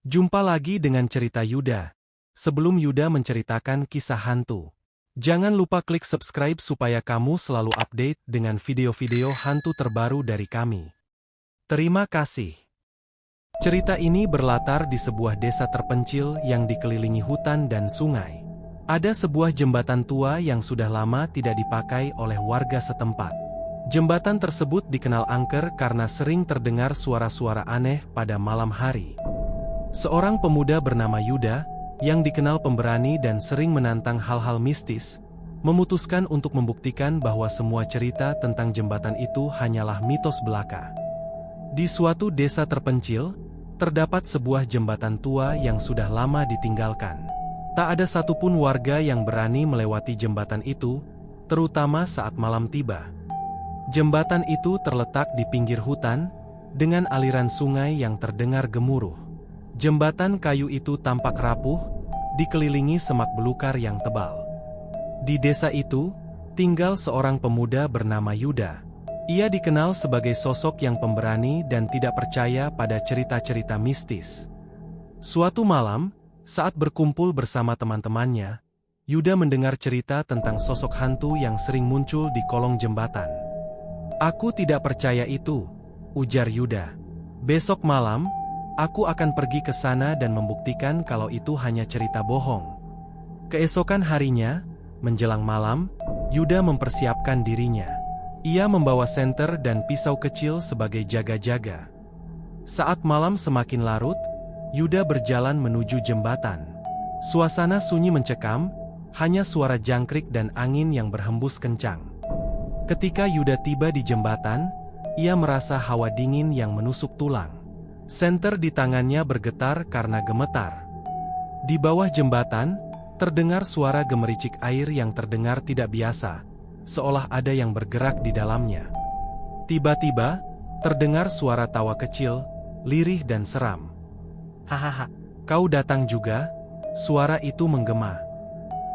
Jumpa lagi dengan cerita Yuda. Sebelum Yuda menceritakan kisah hantu, jangan lupa klik subscribe supaya kamu selalu update dengan video-video hantu terbaru dari kami. Terima kasih. Cerita ini berlatar di sebuah desa terpencil yang dikelilingi hutan dan sungai. Ada sebuah jembatan tua yang sudah lama tidak dipakai oleh warga setempat. Jembatan tersebut dikenal angker karena sering terdengar suara-suara aneh pada malam hari. Seorang pemuda bernama Yuda, yang dikenal pemberani dan sering menantang hal-hal mistis, memutuskan untuk membuktikan bahwa semua cerita tentang jembatan itu hanyalah mitos belaka. Di suatu desa terpencil, terdapat sebuah jembatan tua yang sudah lama ditinggalkan. Tak ada satupun warga yang berani melewati jembatan itu, terutama saat malam tiba. Jembatan itu terletak di pinggir hutan, dengan aliran sungai yang terdengar gemuruh. Jembatan kayu itu tampak rapuh, dikelilingi semak belukar yang tebal. Di desa itu, tinggal seorang pemuda bernama Yuda. Ia dikenal sebagai sosok yang pemberani dan tidak percaya pada cerita-cerita mistis. Suatu malam, saat berkumpul bersama teman-temannya, Yuda mendengar cerita tentang sosok hantu yang sering muncul di kolong jembatan. "Aku tidak percaya itu," ujar Yuda. "Besok malam, aku akan pergi ke sana dan membuktikan kalau itu hanya cerita bohong." Keesokan harinya, menjelang malam, Yuda mempersiapkan dirinya. Ia membawa senter dan pisau kecil sebagai jaga-jaga. Saat malam semakin larut, Yuda berjalan menuju jembatan. Suasana sunyi mencekam, hanya suara jangkrik dan angin yang berhembus kencang. Ketika Yuda tiba di jembatan, ia merasa hawa dingin yang menusuk tulang. Senter di tangannya bergetar karena gemetar. Di bawah jembatan, terdengar suara gemericik air yang terdengar tidak biasa, seolah ada yang bergerak di dalamnya. Tiba-tiba, terdengar suara tawa kecil, lirih dan seram. "Hahaha, kau datang juga?" Suara itu menggema.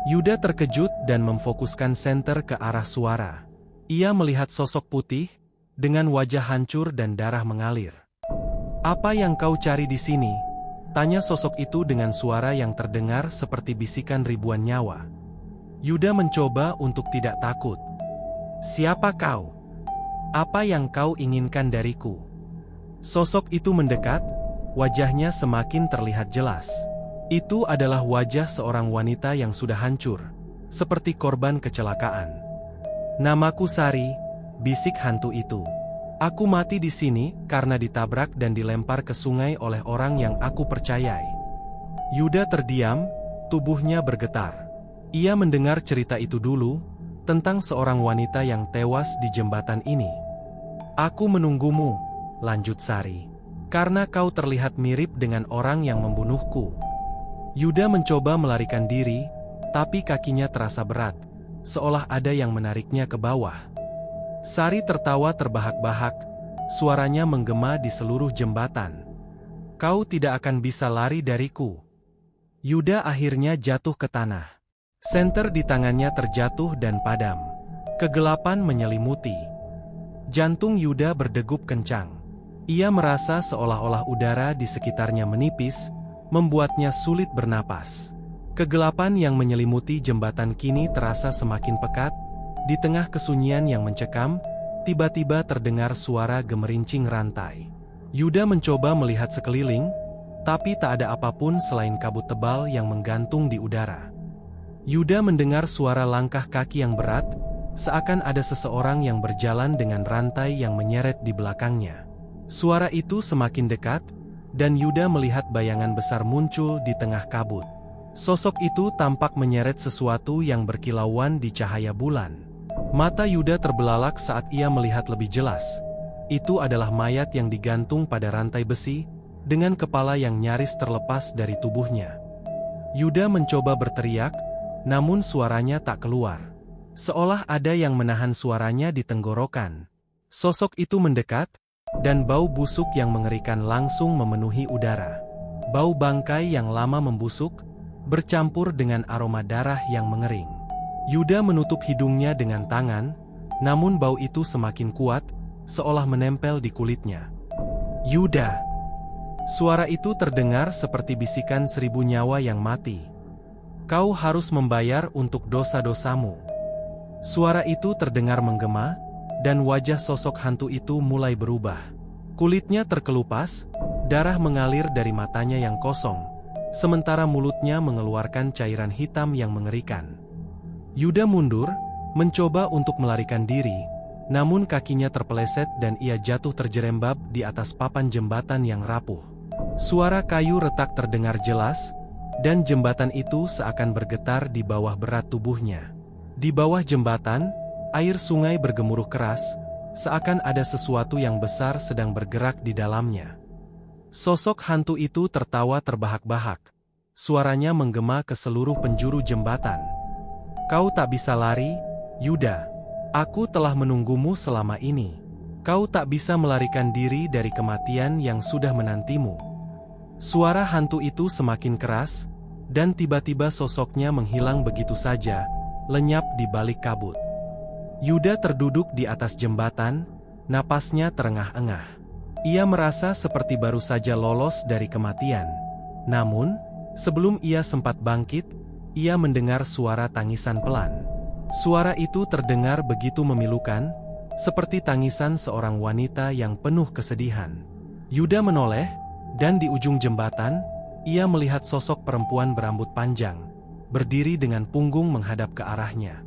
Yuda terkejut dan memfokuskan senter ke arah suara. Ia melihat sosok putih, dengan wajah hancur dan darah mengalir. "Apa yang kau cari di sini?" tanya sosok itu dengan suara yang terdengar seperti bisikan ribuan nyawa. Yuda mencoba untuk tidak takut. "Siapa kau? Apa yang kau inginkan dariku?" Sosok itu mendekat, wajahnya semakin terlihat jelas. Itu adalah wajah seorang wanita yang sudah hancur, seperti korban kecelakaan. "Namaku Sari," bisik hantu itu. "Aku mati di sini karena ditabrak dan dilempar ke sungai oleh orang yang aku percayai." Yuda terdiam, tubuhnya bergetar. Ia mendengar cerita itu dulu, tentang seorang wanita yang tewas di jembatan ini. "Aku menunggumu," lanjut Sari, "karena kau terlihat mirip dengan orang yang membunuhku." Yuda mencoba melarikan diri, tapi kakinya terasa berat, seolah ada yang menariknya ke bawah. Sari tertawa terbahak-bahak, suaranya menggema di seluruh jembatan. "Kau tidak akan bisa lari dariku." Yuda akhirnya jatuh ke tanah. Senter di tangannya terjatuh dan padam. Kegelapan menyelimuti. Jantung Yuda berdegup kencang. Ia merasa seolah-olah udara di sekitarnya menipis, membuatnya sulit bernapas. Kegelapan yang menyelimuti jembatan kini terasa semakin pekat. Di tengah kesunyian yang mencekam, tiba-tiba terdengar suara gemerincing rantai. Yuda mencoba melihat sekeliling, tapi tak ada apapun selain kabut tebal yang menggantung di udara. Yuda mendengar suara langkah kaki yang berat, seakan ada seseorang yang berjalan dengan rantai yang menyeret di belakangnya. Suara itu semakin dekat, dan Yuda melihat bayangan besar muncul di tengah kabut. Sosok itu tampak menyeret sesuatu yang berkilauan di cahaya bulan. Mata Yuda terbelalak saat ia melihat lebih jelas. Itu adalah mayat yang digantung pada rantai besi, dengan kepala yang nyaris terlepas dari tubuhnya. Yuda mencoba berteriak, namun suaranya tak keluar. Seolah ada yang menahan suaranya di tenggorokan. Sosok itu mendekat, dan bau busuk yang mengerikan langsung memenuhi udara. Bau bangkai yang lama membusuk, bercampur dengan aroma darah yang mengering. Yuda menutup hidungnya dengan tangan, namun bau itu semakin kuat, seolah menempel di kulitnya. "Yuda!" Suara itu terdengar seperti bisikan 1000 nyawa yang mati. Kau harus membayar untuk dosa-dosamu. Suara itu terdengar menggema, dan wajah sosok hantu itu mulai berubah. Kulitnya terkelupas, darah mengalir dari matanya yang kosong, sementara mulutnya mengeluarkan cairan hitam yang mengerikan. Yuda mundur, mencoba untuk melarikan diri, namun kakinya terpeleset dan ia jatuh terjerembab di atas papan jembatan yang rapuh. Suara kayu retak terdengar jelas, dan jembatan itu seakan bergetar di bawah berat tubuhnya. Di bawah jembatan, air sungai bergemuruh keras, seakan ada sesuatu yang besar sedang bergerak di dalamnya. Sosok hantu itu tertawa terbahak-bahak. Suaranya menggema ke seluruh penjuru jembatan. Kau tak bisa lari, Yuda. Aku telah menunggumu selama ini. Kau tak bisa melarikan diri dari kematian yang sudah menantimu. Suara hantu itu semakin keras, dan tiba-tiba sosoknya menghilang begitu saja, lenyap di balik kabut. Yuda terduduk di atas jembatan, napasnya terengah-engah. Ia merasa seperti baru saja lolos dari kematian. Namun, sebelum ia sempat bangkit, ia mendengar suara tangisan pelan. Suara itu terdengar begitu memilukan, seperti tangisan seorang wanita yang penuh kesedihan. Yuda menoleh, dan di ujung jembatan, ia melihat sosok perempuan berambut panjang, berdiri dengan punggung menghadap ke arahnya.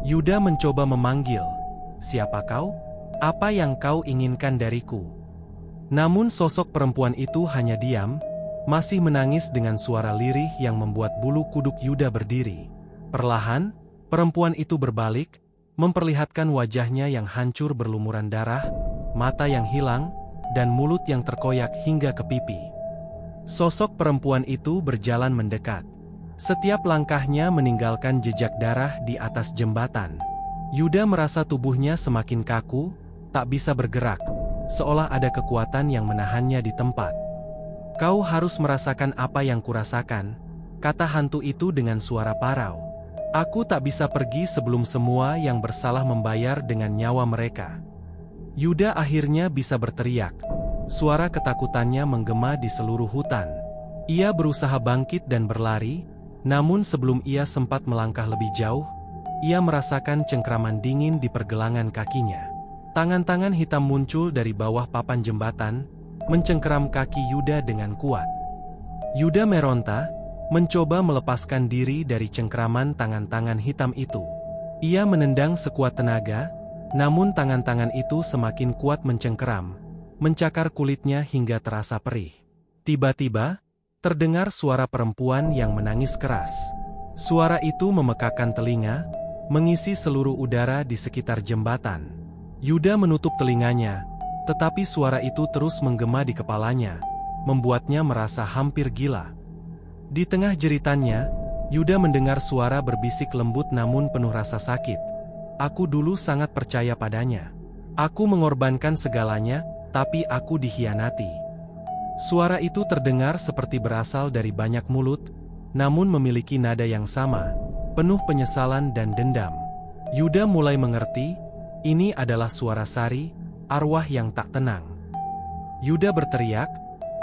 Yuda mencoba memanggil, "Siapa kau? Apa yang kau inginkan dariku?" Namun sosok perempuan itu hanya diam, masih menangis dengan suara lirih yang membuat bulu kuduk Yuda berdiri. Perlahan, perempuan itu berbalik, memperlihatkan wajahnya yang hancur berlumuran darah, mata yang hilang, dan mulut yang terkoyak hingga ke pipi. Sosok perempuan itu berjalan mendekat. Setiap langkahnya meninggalkan jejak darah di atas jembatan. Yuda merasa tubuhnya semakin kaku, tak bisa bergerak, seolah ada kekuatan yang menahannya di tempat. "Kau harus merasakan apa yang kurasakan," kata hantu itu dengan suara parau. "Aku tak bisa pergi sebelum semua yang bersalah membayar dengan nyawa mereka." Yuda akhirnya bisa berteriak. Suara ketakutannya menggema di seluruh hutan. Ia berusaha bangkit dan berlari, namun sebelum ia sempat melangkah lebih jauh, ia merasakan cengkraman dingin di pergelangan kakinya. Tangan-tangan hitam muncul dari bawah papan jembatan, mencengkeram kaki Yuda dengan kuat. Yuda meronta, mencoba melepaskan diri dari cengkraman tangan-tangan hitam itu. Ia menendang sekuat tenaga, namun tangan-tangan itu semakin kuat mencengkeram, mencakar kulitnya hingga terasa perih. Tiba-tiba, terdengar suara perempuan yang menangis keras. Suara itu memekakan telinga, mengisi seluruh udara di sekitar jembatan. Yuda menutup telinganya, tetapi suara itu terus menggema di kepalanya, membuatnya merasa hampir gila. Di tengah jeritannya, Yuda mendengar suara berbisik lembut namun penuh rasa sakit. "Aku dulu sangat percaya padanya. Aku mengorbankan segalanya, tapi aku dikhianati." Suara itu terdengar seperti berasal dari banyak mulut, namun memiliki nada yang sama, penuh penyesalan dan dendam. Yuda mulai mengerti, ini adalah suara Sari, arwah yang tak tenang. Yuda berteriak,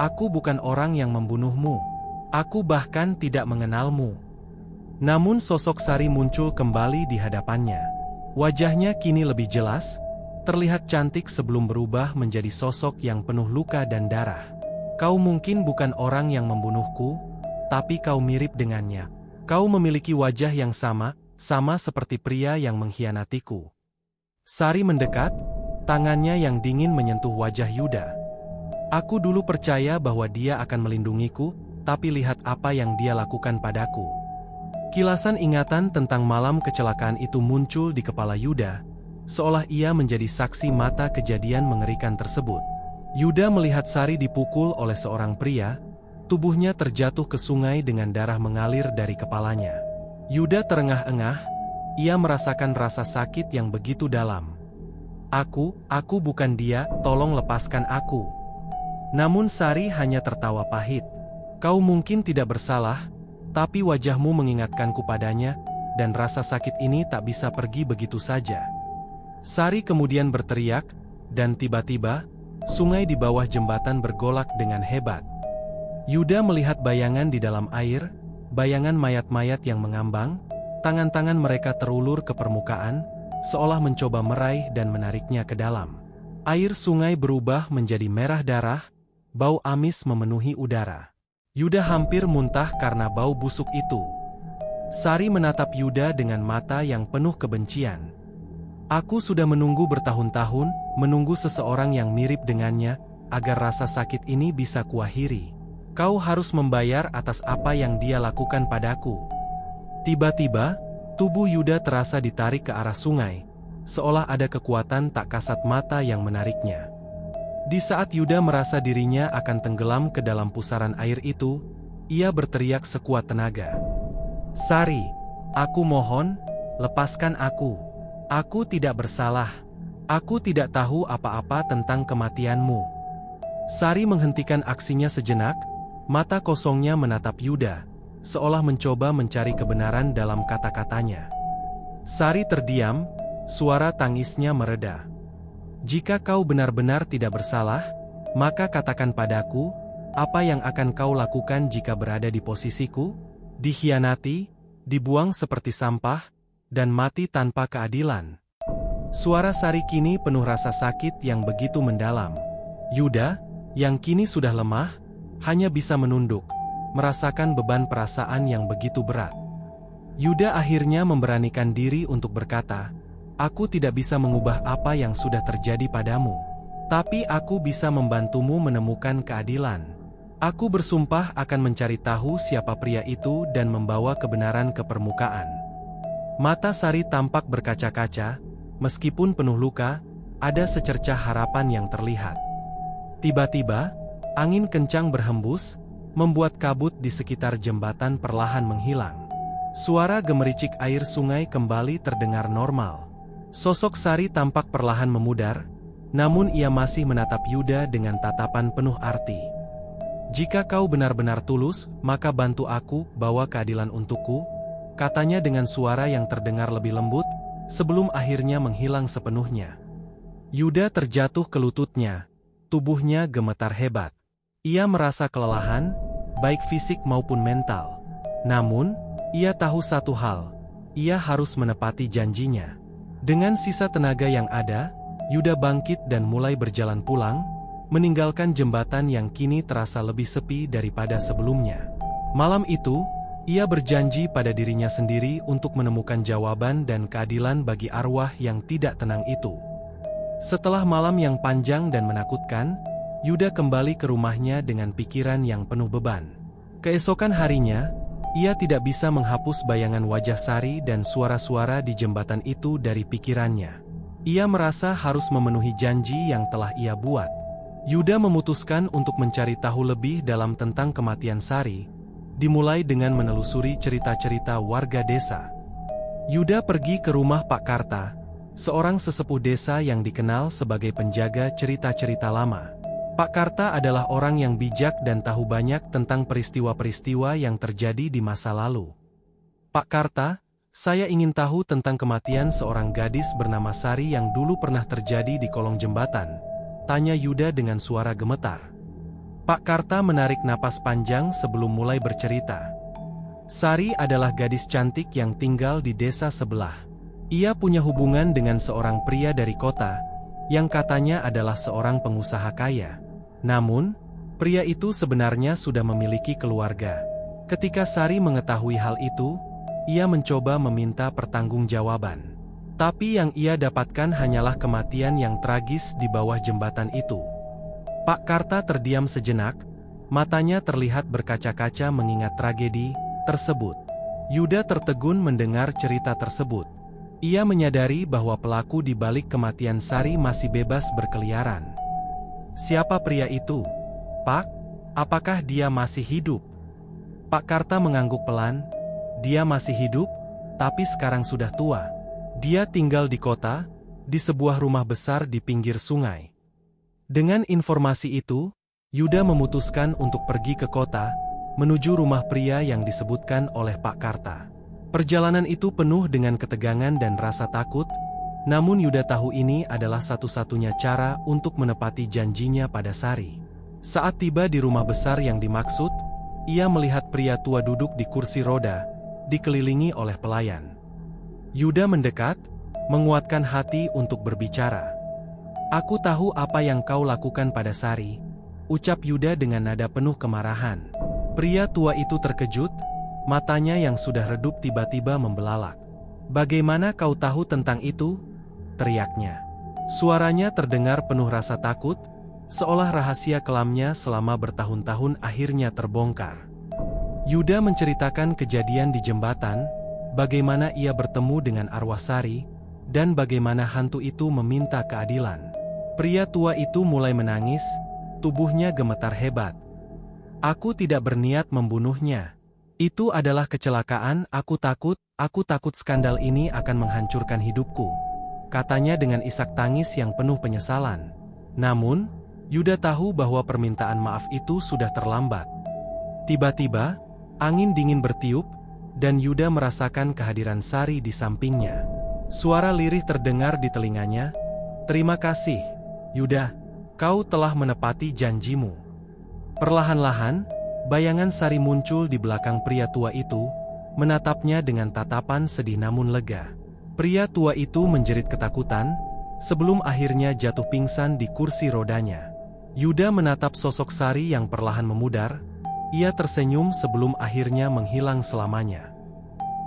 "Aku bukan orang yang membunuhmu. Aku bahkan tidak mengenalmu." Namun sosok Sari muncul kembali di hadapannya. Wajahnya kini lebih jelas, terlihat cantik sebelum berubah menjadi sosok yang penuh luka dan darah. "Kau mungkin bukan orang yang membunuhku, tapi kau mirip dengannya. Kau memiliki wajah yang sama seperti pria yang mengkhianatiku." Sari mendekat, tangannya yang dingin menyentuh wajah Yuda. "Aku dulu percaya bahwa dia akan melindungiku, tapi lihat apa yang dia lakukan padaku." Kilasan ingatan tentang malam kecelakaan itu muncul di kepala Yuda, seolah ia menjadi saksi mata kejadian mengerikan tersebut. Yuda melihat Sari dipukul oleh seorang pria, tubuhnya terjatuh ke sungai dengan darah mengalir dari kepalanya. Yuda terengah-engah, ia merasakan rasa sakit yang begitu dalam. Aku bukan dia, tolong lepaskan aku." Namun Sari hanya tertawa pahit. "Kau mungkin tidak bersalah, tapi wajahmu mengingatkanku padanya, dan rasa sakit ini tak bisa pergi begitu saja." Sari kemudian berteriak, dan tiba-tiba, sungai di bawah jembatan bergolak dengan hebat. Yuda melihat bayangan di dalam air, bayangan mayat-mayat yang mengambang, tangan-tangan mereka terulur ke permukaan, seolah mencoba meraih dan menariknya ke dalam. Air sungai berubah menjadi merah darah, bau amis memenuhi udara. Yuda hampir muntah karena bau busuk itu. Sari menatap Yuda dengan mata yang penuh kebencian. Aku sudah menunggu bertahun-tahun, menunggu seseorang yang mirip dengannya, agar rasa sakit ini bisa kuakhiri. Kau harus membayar atas apa yang dia lakukan padaku. Tiba-tiba, tubuh Yuda terasa ditarik ke arah sungai, seolah ada kekuatan tak kasat mata yang menariknya. Di saat Yuda merasa dirinya akan tenggelam ke dalam pusaran air itu, ia berteriak sekuat tenaga. Sari, aku mohon, lepaskan aku. Aku tidak bersalah. Aku tidak tahu apa-apa tentang kematianmu. Sari menghentikan aksinya sejenak, mata kosongnya menatap Yuda, seolah mencoba mencari kebenaran dalam kata-katanya. Sari terdiam, suara tangisnya mereda. Jika kau benar-benar tidak bersalah, maka katakan padaku, apa yang akan kau lakukan jika berada di posisiku? Dikhianati, dibuang seperti sampah, dan mati tanpa keadilan. Suara Sari kini penuh rasa sakit yang begitu mendalam. Yuda, yang kini sudah lemah, hanya bisa menunduk, merasakan beban perasaan yang begitu berat. Yuda akhirnya memberanikan diri untuk berkata, aku tidak bisa mengubah apa yang sudah terjadi padamu. Tapi aku bisa membantumu menemukan keadilan. Aku bersumpah akan mencari tahu siapa pria itu dan membawa kebenaran ke permukaan. Mata Sari tampak berkaca-kaca, meskipun penuh luka, ada secercah harapan yang terlihat. Tiba-tiba, angin kencang berhembus, membuat kabut di sekitar jembatan perlahan menghilang. Suara gemericik air sungai kembali terdengar normal. Sosok Sari tampak perlahan memudar, namun ia masih menatap Yuda dengan tatapan penuh arti. Jika kau benar-benar tulus, maka bantu aku bawa keadilan untukku, katanya dengan suara yang terdengar lebih lembut, sebelum akhirnya menghilang sepenuhnya. Yuda terjatuh ke lututnya, tubuhnya gemetar hebat. Ia merasa kelelahan, baik fisik maupun mental. Namun, ia tahu satu hal, ia harus menepati janjinya. Dengan sisa tenaga yang ada, Yuda bangkit dan mulai berjalan pulang, meninggalkan jembatan yang kini terasa lebih sepi daripada sebelumnya. Malam itu, ia berjanji pada dirinya sendiri untuk menemukan jawaban dan keadilan bagi arwah yang tidak tenang itu. Setelah malam yang panjang dan menakutkan, Yuda kembali ke rumahnya dengan pikiran yang penuh beban. Keesokan harinya, ia tidak bisa menghapus bayangan wajah Sari dan suara-suara di jembatan itu dari pikirannya. Ia merasa harus memenuhi janji yang telah ia buat. Yuda memutuskan untuk mencari tahu lebih dalam tentang kematian Sari, dimulai dengan menelusuri cerita-cerita warga desa. Yuda pergi ke rumah Pak Karta, seorang sesepuh desa yang dikenal sebagai penjaga cerita-cerita lama. Pak Karta adalah orang yang bijak dan tahu banyak tentang peristiwa-peristiwa yang terjadi di masa lalu. Pak Karta, saya ingin tahu tentang kematian seorang gadis bernama Sari yang dulu pernah terjadi di kolong jembatan, tanya Yuda dengan suara gemetar. Pak Karta menarik napas panjang sebelum mulai bercerita. Sari adalah gadis cantik yang tinggal di desa sebelah. Ia punya hubungan dengan seorang pria dari kota, yang katanya adalah seorang pengusaha kaya. Namun, pria itu sebenarnya sudah memiliki keluarga. Ketika Sari mengetahui hal itu, ia mencoba meminta pertanggungjawaban. Tapi yang ia dapatkan hanyalah kematian yang tragis di bawah jembatan itu. Pak Karta terdiam sejenak, matanya terlihat berkaca-kaca mengingat tragedi tersebut. Yuda tertegun mendengar cerita tersebut. Ia menyadari bahwa pelaku di balik kematian Sari masih bebas berkeliaran. Siapa pria itu? Pak, apakah dia masih hidup? Pak Karta mengangguk pelan. Dia masih hidup, tapi sekarang sudah tua. Dia tinggal di kota, di sebuah rumah besar di pinggir sungai. Dengan informasi itu, Yuda memutuskan untuk pergi ke kota, menuju rumah pria yang disebutkan oleh Pak Karta. Perjalanan itu penuh dengan ketegangan dan rasa takut, Namun Yuda tahu ini adalah satu-satunya cara untuk menepati janjinya pada Sari. Saat tiba di rumah besar yang dimaksud, ia melihat pria tua duduk di kursi roda, dikelilingi oleh pelayan. Yuda mendekat, menguatkan hati untuk berbicara. "Aku tahu apa yang kau lakukan pada Sari," ucap Yuda dengan nada penuh kemarahan. Pria tua itu terkejut, matanya yang sudah redup tiba-tiba membelalak. "Bagaimana kau tahu tentang itu?" teriaknya. Suaranya terdengar penuh rasa takut, seolah rahasia kelamnya selama bertahun-tahun akhirnya terbongkar. Yuda menceritakan kejadian di jembatan, bagaimana ia bertemu dengan arwah Sari, dan bagaimana hantu itu meminta keadilan. Pria tua itu mulai menangis, tubuhnya gemetar hebat. "Aku tidak berniat membunuhnya. Itu adalah kecelakaan, aku takut skandal ini akan menghancurkan hidupku," katanya dengan isak tangis yang penuh penyesalan. Namun, Yuda tahu bahwa permintaan maaf itu sudah terlambat. Tiba-tiba, angin dingin bertiup, dan Yuda merasakan kehadiran Sari di sampingnya. Suara lirih terdengar di telinganya, "Terima kasih, Yuda, kau telah menepati janjimu." Perlahan-lahan, bayangan Sari muncul di belakang pria tua itu, menatapnya dengan tatapan sedih namun lega. Pria tua itu menjerit ketakutan, sebelum akhirnya jatuh pingsan di kursi rodanya. Yuda menatap sosok Sari yang perlahan memudar, ia tersenyum sebelum akhirnya menghilang selamanya.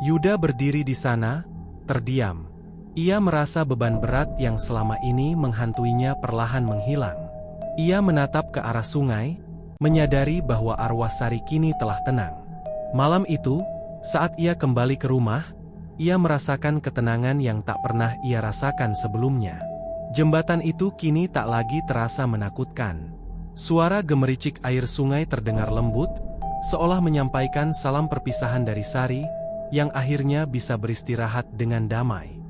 Yuda berdiri di sana, terdiam. Ia merasa beban berat yang selama ini menghantuinya perlahan menghilang. Ia menatap ke arah sungai, menyadari bahwa arwah Sari kini telah tenang. Malam itu, saat ia kembali ke rumah, ia merasakan ketenangan yang tak pernah ia rasakan sebelumnya. Jembatan itu kini tak lagi terasa menakutkan. Suara gemericik air sungai terdengar lembut, seolah menyampaikan salam perpisahan dari Sari, yang akhirnya bisa beristirahat dengan damai.